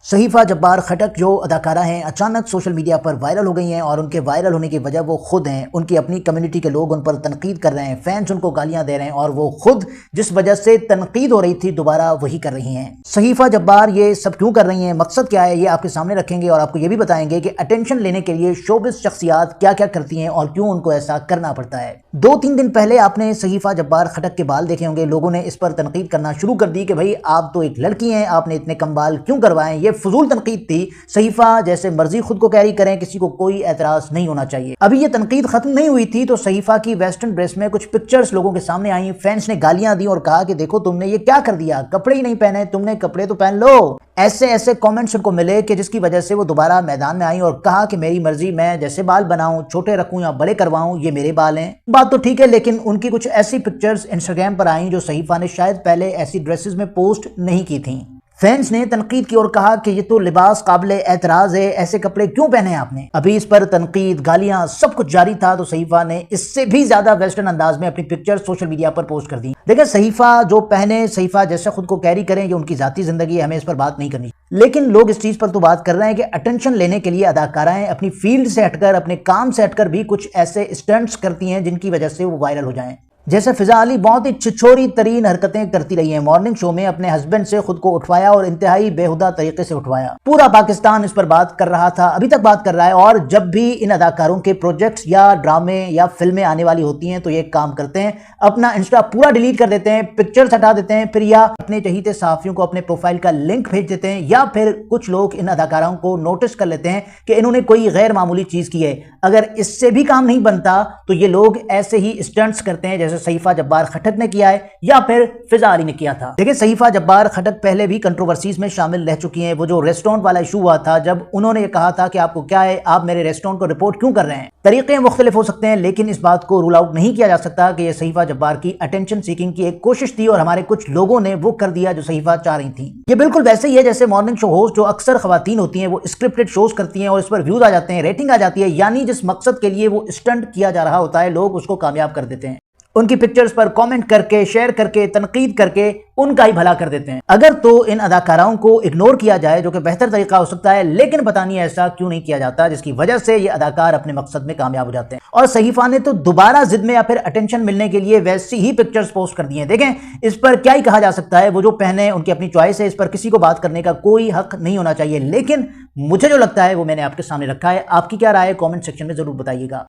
सहीफा जब्बार खटक जो अदाकारा हैं अचानक सोशल मीडिया पर वायरल हो गई हैं और उनके वायरल होने की वजह वो खुद हैं। उनकी अपनी कम्युनिटी के लोग उन पर तनकीद कर रहे हैं, फैंस उनको गालियां दे रहे हैं और वो खुद जिस वजह से तनकीद हो रही थी दोबारा वही कर रही हैं। सहीफा जब्बार ये सब क्यों कर रही हैं, मकसद क्या है, ये आपके सामने रखेंगे और आपको ये भी बताएंगे कि अटेंशन लेने के लिए शोबिस शख्सियात क्या क्या करती हैं और क्यों उनको ऐसा करना पड़ता है। 2-3 दिन पहले आपने सहीफा जब्बार खटक के बाल देखे होंगे, लोगों ने इस पर तनकीद करना शुरू कर दी कि भाई आप तो एक लड़की हैं, आपने इतने कम बाल क्यों करवाएं। ये फजूल तनकीद थी। सहीफा जैसे मर्जी खुद को कैरी करें, किसी को कोई एतराज नहीं होना चाहिए। अभी ये तनकीद खत्म नहीं हुई थी तो सहीफा की वेस्टर्न ड्रेस में कुछ पिक्चर्स लोगों के सामने आई। फैंस ने गालियां दी और कहा कि देखो तुमने ये क्या कर दिया, कपड़े ही नहीं पहने, तुमने कपड़े तो पहन लो। ऐसे ऐसे कमेंट्स उनको मिले कि जिसकी वजह से वो दोबारा मैदान में आई और कहा कि मेरी मर्जी, मैं जैसे बाल बनाऊं, छोटे रखूं या बड़े करवाऊं, ये मेरे बाल हैं। बात तो ठीक है, लेकिन उनकी कुछ ऐसी पिक्चर्स इंस्टाग्राम पर आई जो सहीफा ने शायद पहले ऐसी ड्रेसेस में पोस्ट नहीं की थी। फैंस ने तनकीद की और कहा कि ये तो लिबास काबिल एतराज है, ऐसे कपड़े क्यों पहने आपने। अभी इस पर तनकीद, गालियां सब कुछ जारी था तो सहीफा ने इससे भी ज्यादा वेस्टर्न अंदाज में अपनी पिक्चर सोशल मीडिया पर पोस्ट कर दी। देखिए सहीफा जो पहने, सहीफा जैसे खुद को कैरी करें, ये उनकी जाती जिंदगी है, हमें इस पर बात नहीं करनी। लेकिन लोग इस चीज पर तो बात कर रहे हैं कि अटेंशन लेने के लिए अदाकाराएं अपनी फील्ड से हटकर, अपने काम से हटकर भी कुछ ऐसे स्टंट्स करती हैं जिनकी वजह से वो वायरल हो जाएं। जैसे फिजा अली बहुत ही छिछोरी तरीन हरकतें करती रही हैं। मॉर्निंग शो में अपने हस्बैंड से खुद को उठवाया और इंतहाई बेहुदा तरीके से उठवाया। पूरा पाकिस्तान इस पर बात कर रहा था, अभी तक बात कर रहा है। और जब भी इन अदाकारों के प्रोजेक्ट्स या ड्रामे या फिल्में आने वाली होती हैं तो ये काम करते हैं, अपना इंस्टा पूरा डिलीट कर देते हैं, पिक्चर्स हटा देते हैं, फिर या अपने चहीते सहाफियों को अपने प्रोफाइल का लिंक भेज देते हैं, या फिर कुछ लोग इन अदाकारों को नोटिस कर लेते हैं कि इन्होंने कोई गैर मामूली चीज की है। अगर इससे भी काम नहीं बनता तो ये लोग ऐसे ही स्टंट्स करते हैं जैसे सहीफा जब्बार खटक ने किया है या फिर फिजा अली ने किया था। देखिए सहीफा जब्बार खटक पहले भी कंट्रोवर्सीज में शामिल रह चुकी हैं। वो जो रेस्टोरेंट वाला इशू हुआ था, जब उन्होंने कहा था कि आपको क्या है, आप मेरे रेस्टोरेंट को रिपोर्ट क्यों कर रहे हैं। तरीके मुख्तलिफ हो सकते हैं लेकिन इस बात को रूल आउट नहीं किया जा सकता कि यह सहीफा जब्बार की अटेंशन सीकिंग की एक कोशिश थी और हमारे कुछ लोगों ने वो कर दिया जो सहीफा चाह रही थी। ये बिल्कुल वैसे ही है जैसे मॉर्निंग शो होस्ट जो अक्सर खवातीन होती हैं, वो स्क्रिप्टेड शोज करती हैं और इस पर व्यूज आ जाते हैं, रेटिंग आ जाती है, यानी जिस मकसद के लिए वो स्टंट किया जा रहा होता है लोग उसको कामयाब कर देते हैं। उनकी पिक्चर्स पर कमेंट करके, शेयर करके, तनकीद करके उनका ही भला कर देते हैं। अगर तो इन अदाकाराओं को इग्नोर किया जाए जो कि बेहतर तरीका हो सकता है, लेकिन पता नहीं ऐसा क्यों नहीं किया जाता जिसकी वजह से ये अदाकार अपने मकसद में कामयाब हो जाते हैं। और सहीफा ने तो दोबारा जिद में या फिर अटेंशन मिलने के लिए वैसी ही पिक्चर्स पोस्ट कर दी हैं। देखें इस पर क्या ही कहा जा सकता है, वो जो पहने उनकी अपनी चॉइस है, इस पर किसी को बात करने का कोई हक नहीं होना चाहिए। लेकिन मुझे जो लगता है वो मैंने आपके सामने रखा है। आपकी क्या राय है कमेंट सेक्शन में जरूर बताइएगा।